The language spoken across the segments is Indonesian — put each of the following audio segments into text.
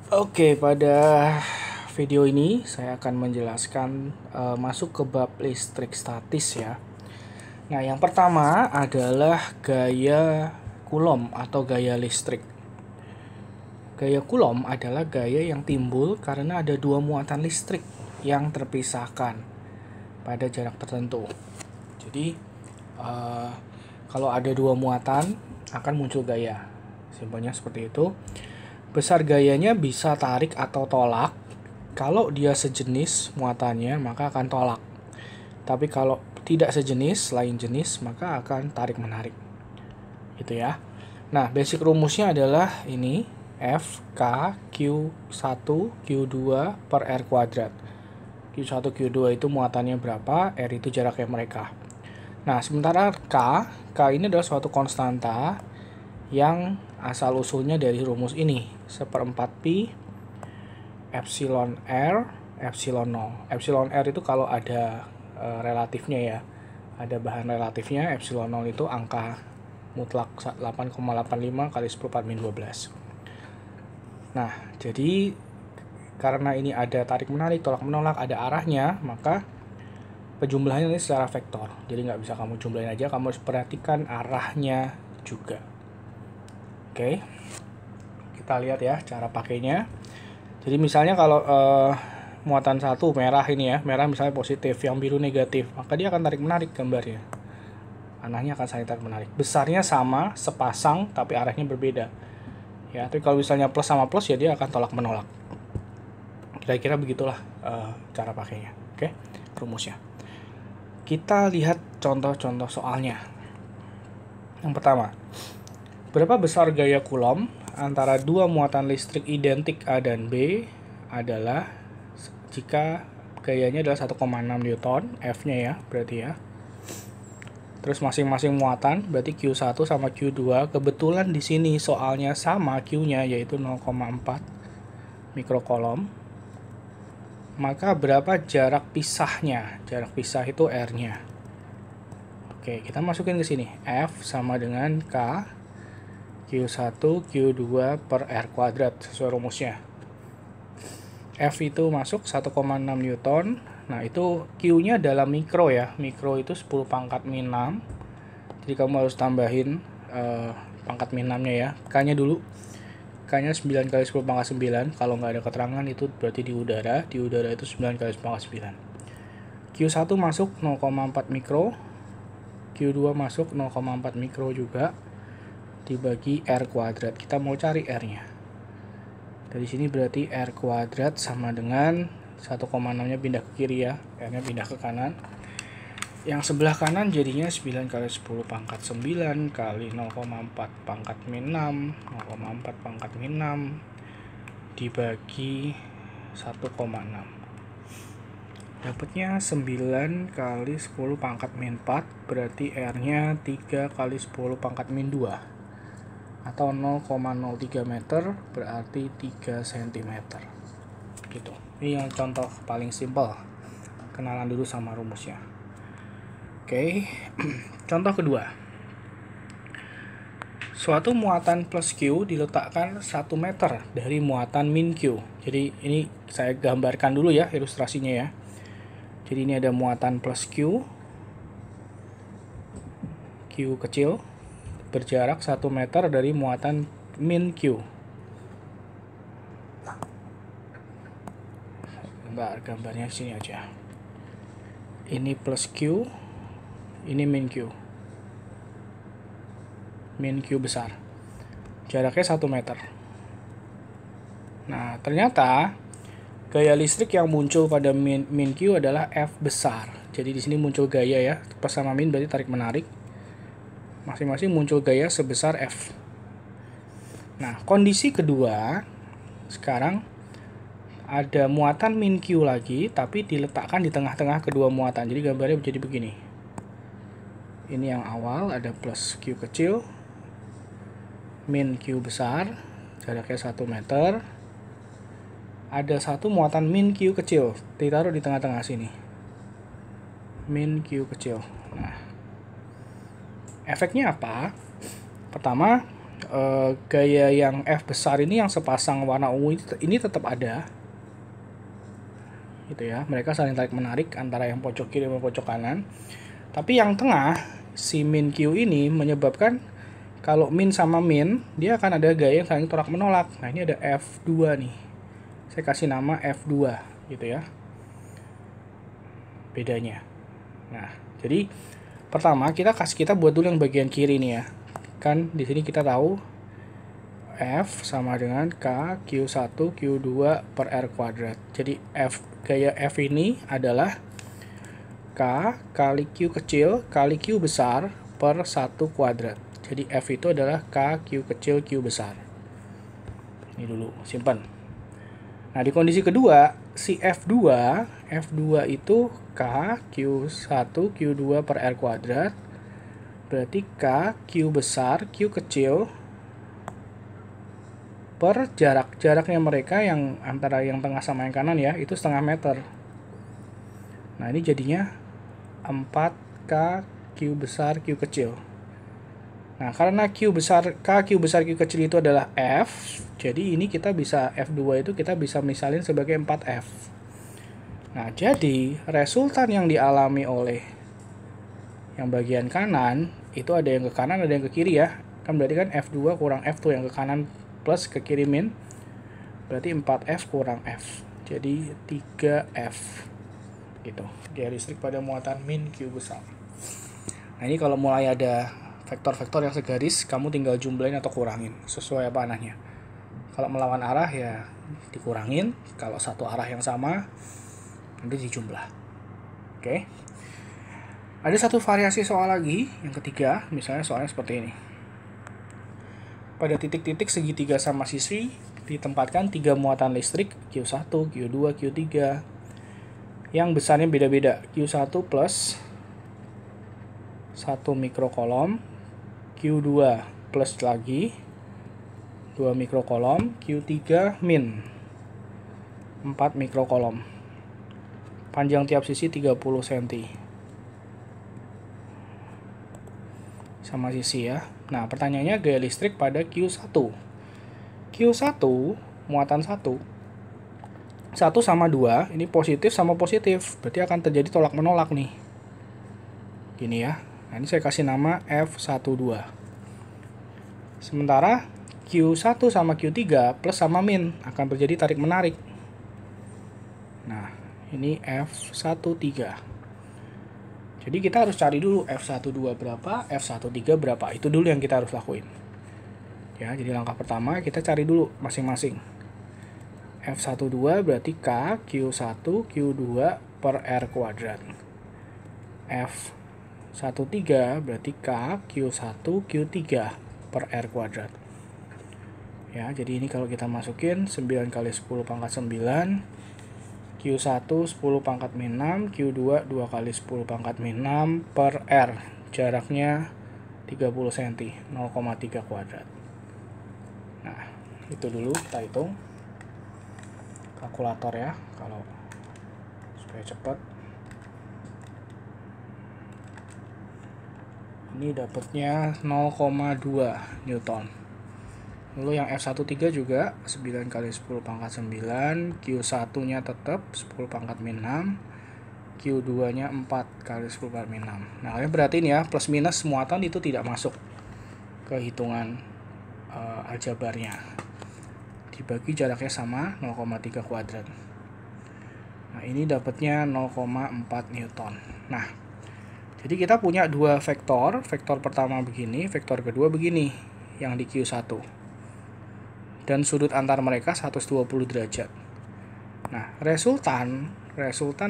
Oke, pada video ini saya akan menjelaskan masuk ke bab listrik statis ya. Nah, yang pertama adalah gaya Coulomb atau gaya listrik. Gaya Coulomb adalah gaya yang timbul karena ada dua muatan listrik yang terpisahkan pada jarak tertentu. Jadi, kalau ada dua muatan akan muncul gaya. Simpelnya seperti itu. Besar gayanya bisa tarik atau tolak. Kalau dia sejenis muatannya, maka akan tolak. Tapi kalau tidak sejenis, lain jenis, maka akan tarik-menarik. Gitu ya. Nah, basic rumusnya adalah ini. F, K, Q1, Q2 per R kuadrat. Q1, Q2 itu muatannya berapa, R itu jaraknya mereka. Nah, sementara K ini adalah suatu konstanta yang asal-usulnya dari rumus ini. 1/4 pi epsilon R epsilon 0. Epsilon R itu kalau ada relatifnya ya. Ada bahan relatifnya, epsilon 0 itu angka mutlak 8,85 kali 10⁻⁻12. Nah, jadi karena ini ada tarik-menarik, tolak-menolak, ada arahnya, maka penjumlahannya ini secara vektor. Jadi nggak bisa kamu jumlahin aja, kamu harus perhatikan arahnya juga. Oke, kita lihat ya cara pakainya. Jadi misalnya kalau muatan satu merah ini ya, merah misalnya positif, yang biru negatif, maka dia akan tarik-menarik gambarnya. Arahnya akan saling tarik-menarik. Besarnya sama, sepasang, tapi arahnya berbeda. Ya, tapi kalau misalnya plus sama plus ya dia akan tolak-menolak. Kira-kira begitulah cara pakainya. Oke, rumusnya. Kita lihat contoh-contoh soalnya. Yang pertama, berapa besar gaya Coulomb antara dua muatan listrik identik A dan B adalah jika gayanya adalah 1,6 Newton, F-nya ya, berarti ya. Terus masing-masing muatan, berarti Q1 sama Q2, kebetulan di sini soalnya sama Q-nya, yaitu 0,4 mikrocoulomb. Maka berapa jarak pisahnya? Jarak pisah itu R-nya. Oke, kita masukin ke sini. F sama dengan K Q1 Q2 per R kuadrat sesuai rumusnya. F itu masuk 1,6 Newton. Nah, itu Q-nya dalam mikro ya. Mikro itu 10⁻⁻⁶. Jadi kamu harus tambahin pangkat min 6-nya ya. K-nya dulu. K-nya 9 kali 10⁻⁹. Kalau nggak ada keterangan itu berarti di udara. Di udara itu 9 kali 10⁻⁹. Q1 masuk 0,4 mikro. Q2 masuk 0,4 mikro juga. Dibagi R kuadrat. Kita mau cari R-nya. Dari sini berarti R kuadrat sama dengan 1,6-nya pindah ke kiri ya. R-nya pindah ke kanan. Yang sebelah kanan jadinya 9 kali 10⁻⁹ kali 0,4 pangkat min 6. 0,4 pangkat min 6 dibagi 1,6. Dapatnya 9 kali 10 pangkat min 4. Berarti R-nya 3 kali 10 pangkat min 2. Atau 0,03 meter berarti 3 cm. Gitu. Ini yang contoh paling simpel. Kenalan dulu sama rumusnya. Oke. Contoh kedua. Suatu muatan plus Q diletakkan 1 meter dari muatan min Q. Jadi ini saya gambarkan dulu ya ilustrasinya ya. Jadi ini ada muatan plus Q. Q kecil. Berjarak 1 meter dari muatan min Q. Gambarnya sini aja. Ini plus Q, ini min Q. Min Q besar. Jaraknya 1 meter. Nah, ternyata gaya listrik yang muncul pada min Q adalah F besar. Jadi di sini muncul gaya ya, plus sama min berarti tarik menarik. Masing-masing muncul gaya sebesar F. Nah, kondisi kedua, sekarang ada muatan min Q lagi, tapi diletakkan di tengah-tengah kedua muatan. Jadi gambarnya jadi begini. Ini yang awal, ada plus Q kecil, min Q besar, jaraknya 1 meter. Ada satu muatan min Q kecil, ditaruh di tengah-tengah sini. Min Q kecil. Nah, efeknya apa? Pertama, gaya yang F besar ini yang sepasang warna ungu ini tetap ada. Gitu ya. Mereka saling tarik menarik antara yang pojok kiri dan pojok kanan. Tapi yang tengah, si min Q ini menyebabkan kalau min sama min, dia akan ada gaya yang saling tolak menolak. Nah, ini ada F2 nih. Saya kasih nama F2 gitu ya. Bedanya. Nah, jadi pertama kita buat dulu yang bagian kiri nih ya. Kan di sini kita tahu F sama dengan K Q1 Q2 per R kuadrat. Jadi gaya F ini adalah K kali Q kecil kali Q besar per 1 kuadrat. Jadi F itu adalah K Q kecil Q besar. Ini dulu, simpan. Nah, di kondisi kedua, si F2 itu K Q1 Q2 per R kuadrat. Berarti K Q besar Q kecil per jaraknya mereka yang antara yang tengah sama yang kanan ya, itu setengah meter. Nah, ini jadinya 4K Q besar Q kecil. Nah, karena Q besar Q kecil itu adalah F, jadi ini kita bisa F2 itu kita bisa misalin sebagai 4F. Nah, jadi resultan yang dialami oleh yang bagian kanan itu ada yang ke kanan, ada yang ke kiri ya. Kan berarti kan F2 kurang F tuh yang ke kanan plus ke kiri min, berarti 4F kurang F, jadi 3F gitu. Gaya listrik pada muatan min Q besar. Nah, ini kalau mulai ada vektor-vektor yang segaris, kamu tinggal jumlahin atau kurangin sesuai apa anahnya. Kalau melawan arah ya dikurangin, kalau satu arah yang sama nanti dijumlah. Oke. Ada satu variasi soal lagi, yang ketiga, misalnya soalnya seperti ini. Pada titik-titik segitiga sama sisi ditempatkan 3 muatan listrik Q1, Q2, Q3 yang besarnya beda-beda. Q1 plus 1 mikrokolom, Q2 plus lagi 2 mikrokolom, Q3 min 4 mikrokolom. Panjang tiap sisi 30 cm. Sama sisi ya. Nah, pertanyaannya gaya listrik pada Q1. Q1 muatan 1 sama 2, ini positif sama positif. Berarti akan terjadi tolak menolak nih. Gini ya. Nah, ini saya kasih nama F12. Sementara Q1 sama Q3 plus sama min akan terjadi tarik menarik. Nah, ini F13. Jadi kita harus cari dulu F12 berapa, F13 berapa. Itu dulu yang kita harus lakuin. Ya, jadi langkah pertama kita cari dulu masing-masing. F12 berarti K Q1 Q2 per R kuadrat. F13 berarti K Q1 Q3 per R kuadrat. Ya, jadi ini kalau kita masukin 9 kali 10 pangkat 9, Q1 10 pangkat min 6, Q2 2 kali 10 pangkat min 6 per R. Jaraknya 30 cm, 0,3 kuadrat. Nah, itu dulu kita hitung. Kalkulator ya, kalau supaya cepat. Ini dapatnya 0,2 Newton. Lalu yang F13 juga 9 kali 10 pangkat 9, Q1 nya tetap 10 pangkat min 6, Q2 nya 4 kali 10 pangkat min 6. Nah, kalian perhatiin ya, plus minus muatan itu tidak masuk ke hitungan aljabarnya. Dibagi jaraknya sama 0,3 kuadrat. Nah, ini dapatnya 0,4 Newton. Nah, jadi kita punya dua vektor. Vektor pertama begini, vektor kedua begini yang di Q1. Dan sudut antar mereka 120 derajat. Nah, resultan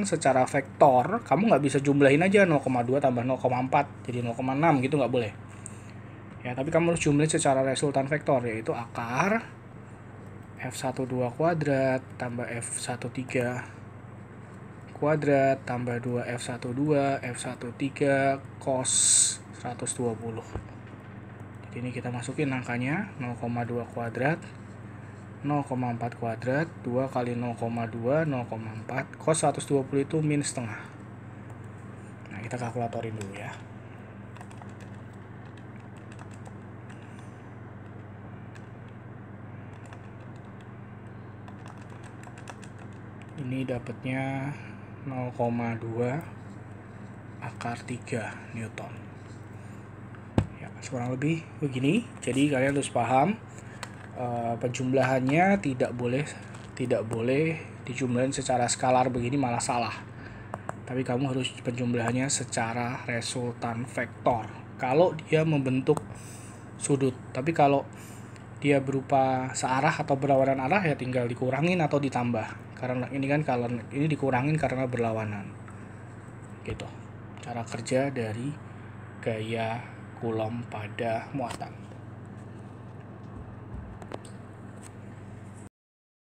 secara vektor, kamu nggak bisa jumlahin aja 0,2 tambah 0,4, jadi 0,6 gitu, nggak boleh. Ya, tapi kamu harus jumlahin secara resultan vektor, yaitu akar F12 kuadrat tambah F13 kuadrat tambah 2F12 F13 cos 120. Jadi ini kita masukin angkanya 0,2 kuadrat 0,4 kuadrat 2 kali 0,2 0,4 cos 120 itu min setengah. Nah, kita kalkulatorin dulu ya. Ini dapatnya 0,2 akar 3 Newton. Ya, kurang lebih begini. Jadi kalian harus paham penjumlahannya tidak boleh dijumlahin secara skalar begini, malah salah. Tapi kamu harus penjumlahannya secara resultan vektor kalau dia membentuk sudut. Tapi kalau dia berupa searah atau berlawanan arah, ya tinggal dikurangin atau ditambah. Karena ini kan kalau ini dikurangin karena berlawanan. Gitu. Cara kerja dari gaya Coulomb pada muatan.